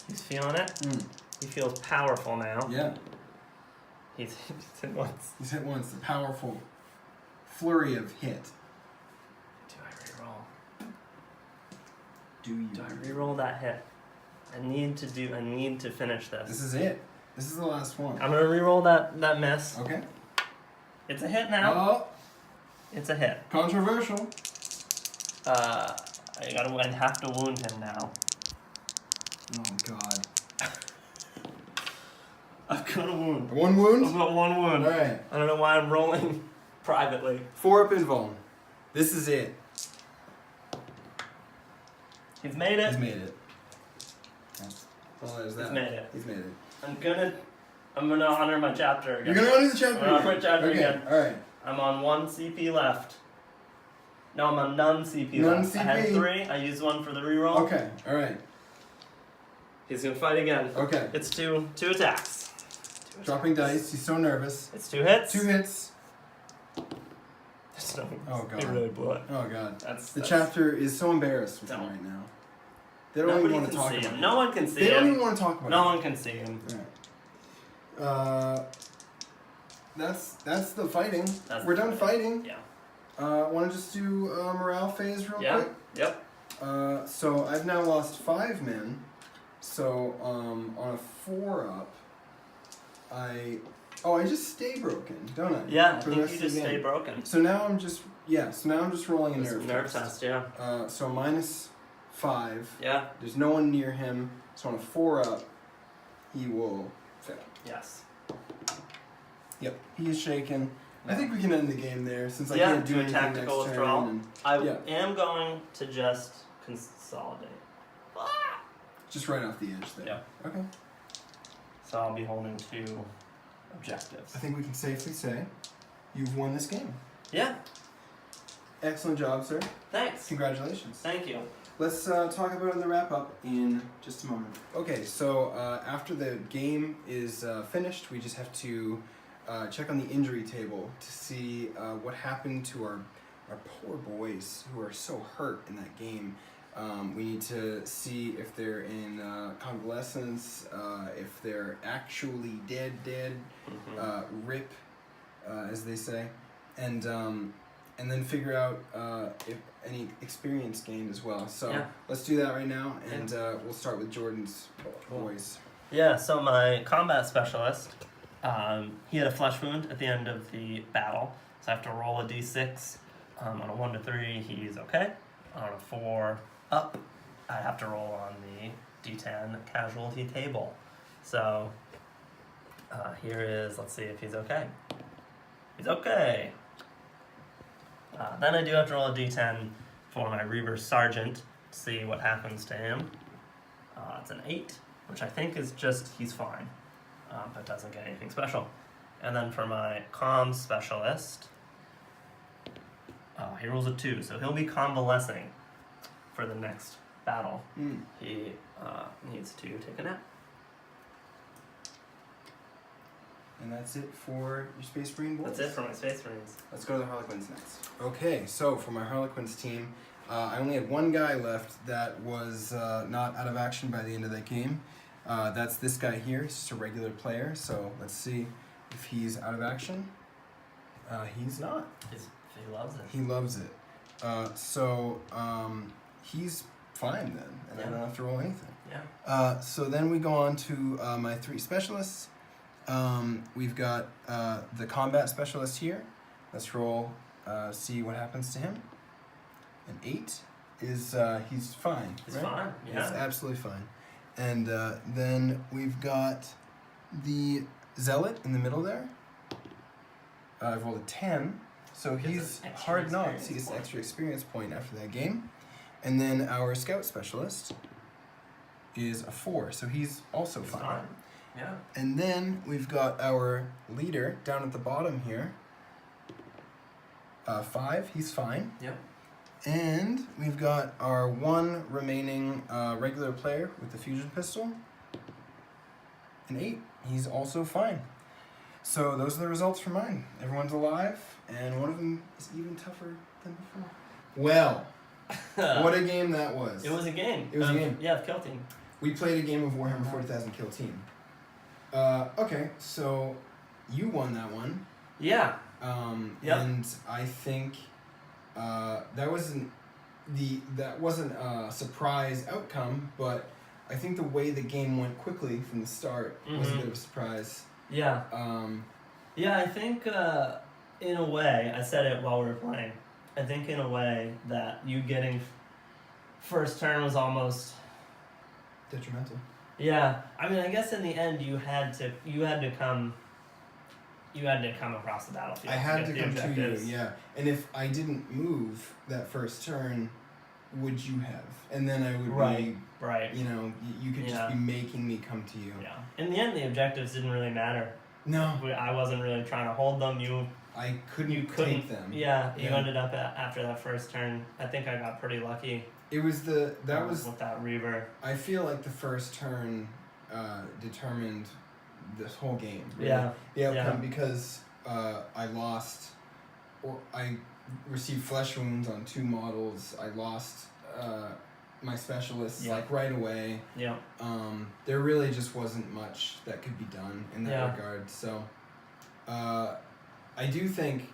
He's feeling it. He feels powerful now. Yeah. He's hit once. He's hit once. The powerful flurry of hit. Do I reroll? Do you? Do I reroll that hit? I need to finish this. This is it. This is the last one. I'm gonna reroll that miss. Okay. It's a hit now. Oh, It's a hit. controversial. I have to wound him now. Oh God. I've got a wound. One wound. I've got one All wound. right. I don't know why I'm rolling privately. 4 up invuln. This is it. He's made it. He's made it. Well, there's that. He's made it. He's made it. I'm gonna honor my chapter again. You're gonna honor the chapter. I'm gonna honor my chapter Okay. again. All right. I'm on 1 CP left. No, I'm on none CP None left. I had CP. 3. I used 1 for the reroll. Okay. All right. He's gonna fight again. Okay. It's two attacks. Dropping dice. He's so nervous. It's 2 hits. 2 hits. There's no. Oh, God. He really blew it. Oh God. That's The chapter is so embarrassed with him Don't. right now. They don't Nobody even want can to talk see about him. it. No one can see They don't him. even want to talk about No it. one can see him. Alright. That's the fighting. That's We're the done fighting. fighting. Yeah. Want to just do morale phase real Yeah. quick? Yep. So I've now lost 5 men. So on a 4 up, I just stay broken, don't I? Yeah, I For the think rest you of the just stay game. broken. So now I'm just rolling a It's nerve nerve test, yeah. So -5. Yeah. There's no one near him. So on a 4 up, he will fail. Yes. Yep, he is shaken. I think we can end the game there since I Yeah, can't do do a anything tactical next withdrawal. turn. And I Yeah. am going to just consolidate. just right off the edge there. Yeah. Okay. So I'll be holding 2 objectives. I think we can safely say you've won this game. Yeah. Excellent job, sir. Thanks. Congratulations. Thank you. Let's talk about it in the wrap up in just a moment. Okay, so after the game is finished, we just have to check on the injury table to see what happened to our poor boys who are so hurt in that game. We need to see if they're in convalescence, if they're actually dead, RIP, as they say, and then figure out if any experience gained as well. So Yeah. let's do that right now, and we'll start with Jordan's boys. Yeah, so my combat specialist, he had a flesh wound at the end of the battle, so I have to roll a d6. On a 1 to 3, he's okay. On a 4 up, I have to roll on the d10 casualty table. So here is, let's see if he's okay. He's okay. Then I do have to roll a d10 for my Reaver Sergeant to see what happens to him. It's an 8, which I think is just, he's fine, but doesn't get anything special. And then for my comms specialist, he rolls a 2, so he'll be convalescing for the next battle. He needs to take a nap. And that's it for your Space Marine boys. That's it for my Space Marines. Let's go to the Harlequins next. Okay, so for my Harlequins team, I only had 1 guy left that was not out of action by the end of that game. That's this guy here. He's just a regular player, so let's see if he's out of action. He's not. He loves it. He loves it. So he's fine then, and I don't have to roll anything. Yeah. So then we go on to my 3 specialists. We've got the combat specialist here. Let's roll, see what happens to him. An 8 is, he's fine. He's right? fine, yeah. He's absolutely fine. And then we've got the zealot in the middle there. I've rolled a 10, so Gets he's an extra hard knocks. experience He gets an point. extra experience point after that game. And then our scout specialist is a 4, so he's also He's fine. fine. Yeah. And then we've got our leader down at the bottom here. 5, he's fine. Yep. And we've got our 1 remaining regular player with the fusion pistol. an 8. He's also fine. So those are the results for mine. Everyone's alive, and one of them is even tougher than before. Well, what a game that was. It was a game. It was a game. Yeah, Kill Team. We played a game of Warhammer 40,000 Kill Team. Okay, so you won that one. Yeah. Yep. And I think that wasn't a surprise outcome, but I think the way the game went quickly from the start was a bit of a surprise. Yeah. Yeah, I think in a way, I said it while we were playing. I think in a way that you getting first turn was almost Detrimental. Yeah, I mean, I guess in the end you had to come across the battlefield. I had get to the come to you, objectives. yeah. And if I didn't move that first turn, would you have? And then I would Right. be, you know, you could just be making me come to you. Yeah. In the end, the objectives didn't really matter. No, I wasn't really trying to hold them. I couldn't, You couldn't take them. Yeah, you Yeah. ended up after that first turn. I think I got pretty lucky. It was with that Reaver. I feel like the first turn determined this whole game. Really. Yeah. The outcome because I lost, or I received flesh wounds on 2 models. I lost my specialists like right away. Yeah. There really just wasn't much that could be done in that regard. So I do think,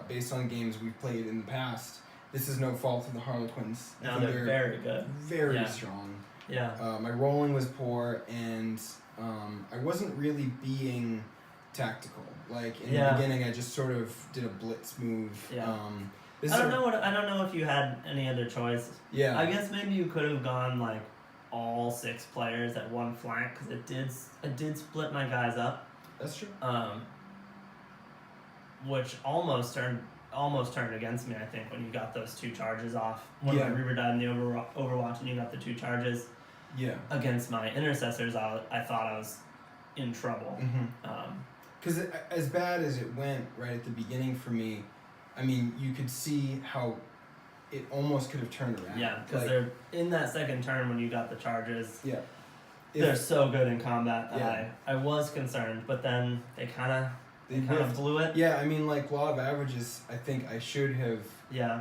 based on games we've played in the past, this is no fault of the Harlequins. I No, think they're very good. Very strong. Yeah. My rolling was poor, and I wasn't really being tactical. Like in the beginning, I just sort of did a blitz move. Yeah. I don't know if you had any other choice. Yeah. I guess maybe you could have gone like all 6 players at one flank because it did split my guys up. That's true. Which almost turned against me. I think when you got those 2 charges off. When my Reaver died in the Overwatch and you got the 2 charges. Yeah. Against my intercessors, I thought I was in trouble. Because as bad as it went right at the beginning for me, I mean, you could see how it almost could have turned around. Yeah, because they're in that second turn when you got the charges. Yeah. They're so good in combat that I was concerned, but then they kind of blew it. Yeah, I mean, like law of averages, I think I should have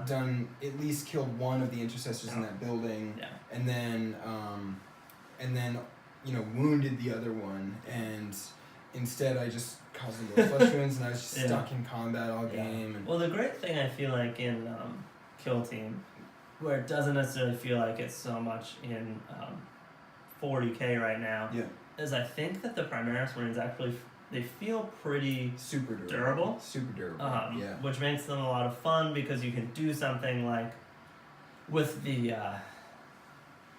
done at least killed one of the intercessors in that building, and then wounded the other one, and instead I just caused them those flesh wounds, and I was just stuck in combat all game. And well, the great thing I feel like in Kill Team, where it doesn't necessarily feel like it's so much in 40k right now, is I think that the Primaris Marines actually they feel pretty super durable. Super durable. Which makes them a lot of fun because you can do something like with the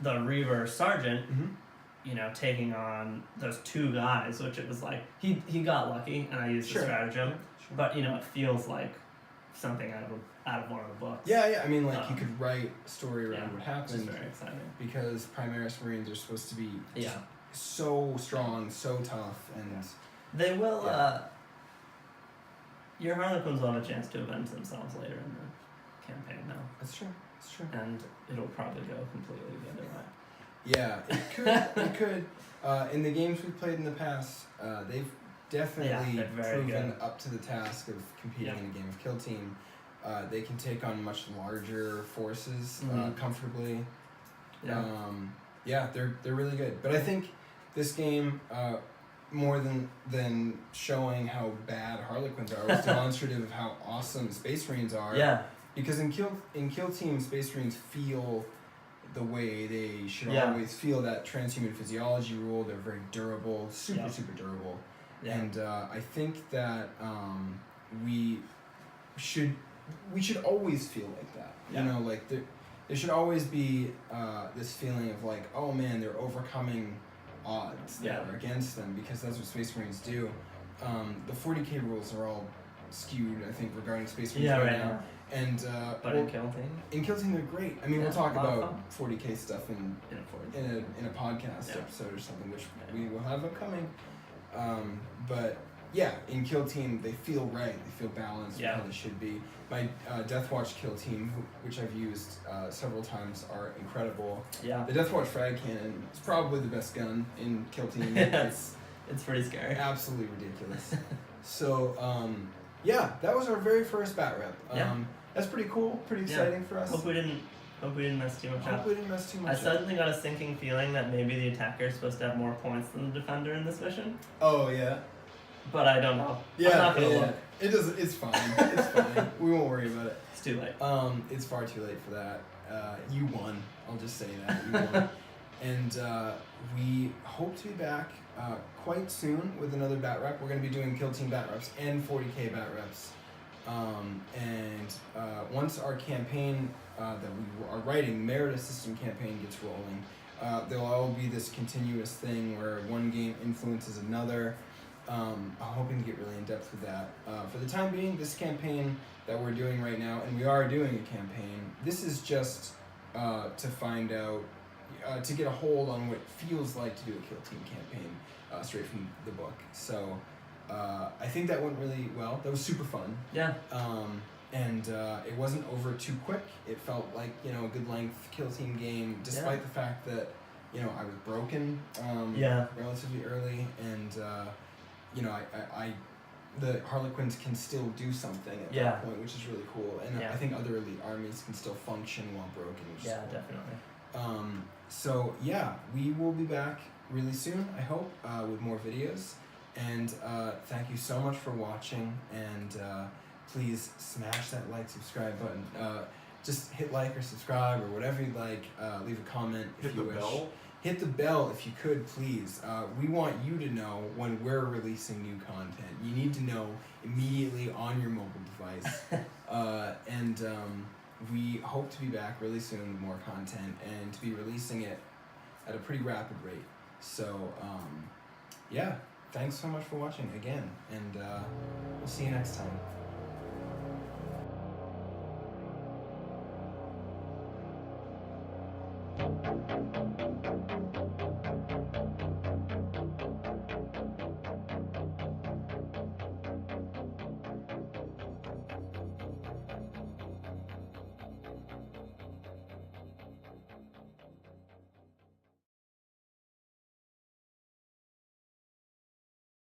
Reaver Sergeant, you know, taking on those 2 guys, which it was like he got lucky and I used the stratagem, but you know it feels like something out of one of the books. Yeah. I mean, like you could write a story around what happened. Which is very exciting because Primaris Marines are supposed to be so strong, so tough, and they will. Your Harlequins will have a chance to avenge themselves later in the campaign, though. That's true. And it'll probably go completely the other way. Yeah, it could. It could. In the games we've played in the past, they've definitely proven up to the task of competing in a game of Kill Team. They can take on much larger forces comfortably. They're really good. But I think this game, more than showing how bad Harlequins are, was demonstrative of how awesome Space Marines are. Yeah. Because in Kill Team, Space Marines feel the way they should always feel, that transhuman physiology rule. They're very durable, super durable. Yeah. And I think that we should always feel like that. You know, like there should always be this feeling of like, oh man, they're overcoming odds that are against them, because that's what Space Marines do. The 40k rules are all skewed, I think, regarding Space Marines right now. And but in Kill Team? In Kill Team, they're great. I mean, we'll talk about 40k stuff in a podcast episode or something, which we will have upcoming. But yeah, in Kill Team, they feel right. They feel balanced with how they should be. My Deathwatch Kill Team, which I've used several times, are incredible. Yeah. The Deathwatch Frag Cannon is probably the best gun in Kill Team. It's pretty scary. Absolutely ridiculous. So, yeah, that was our very first bat rep. Yeah. That's pretty cool, pretty exciting for us. Hope we didn't mess too much Hope up. we didn't mess too I much up. suddenly got a sinking feeling that maybe the attacker is supposed to have more points than the defender in this mission, Oh, yeah. but I don't know. Yeah, I'm not gonna yeah. look. It doesn't. It's fine. It's fine. We won't worry about it. It's too late. It's far too late for that. You won. I'll just say that you won. And we hope to be back quite soon with another bat rep. We're going to be doing kill team bat reps and 40k bat reps. Once our campaign that we are writing, Merit System campaign, gets rolling, there'll all be this continuous thing where one game influences another. I'm hoping to get really in depth with that. For the time being, this campaign that we're doing right now, and we are doing a campaign, this is just to find out, to get a hold on what it feels like to do a kill team campaign straight from the book. So I think that went really well. That was super fun. Yeah. It wasn't over too quick. It felt like, a good length kill team game, despite the fact that, I was broken relatively early, and the Harlequins can still do something at that point, which is really cool. And I think other elite armies can still function while broken, which is cool. Definitely. So yeah, we will be back really soon, I hope, with more videos. And thank you so much for watching, and please smash that like, subscribe button. Just hit like or subscribe or whatever you'd like. Leave a comment if you wish. Bell. Hit the bell if you could, please. We want you to know when we're releasing new content. You need to know immediately on your mobile device. We hope to be back really soon with more content and to be releasing it at a pretty rapid rate. So, yeah, thanks so much for watching again, and we'll see you next time.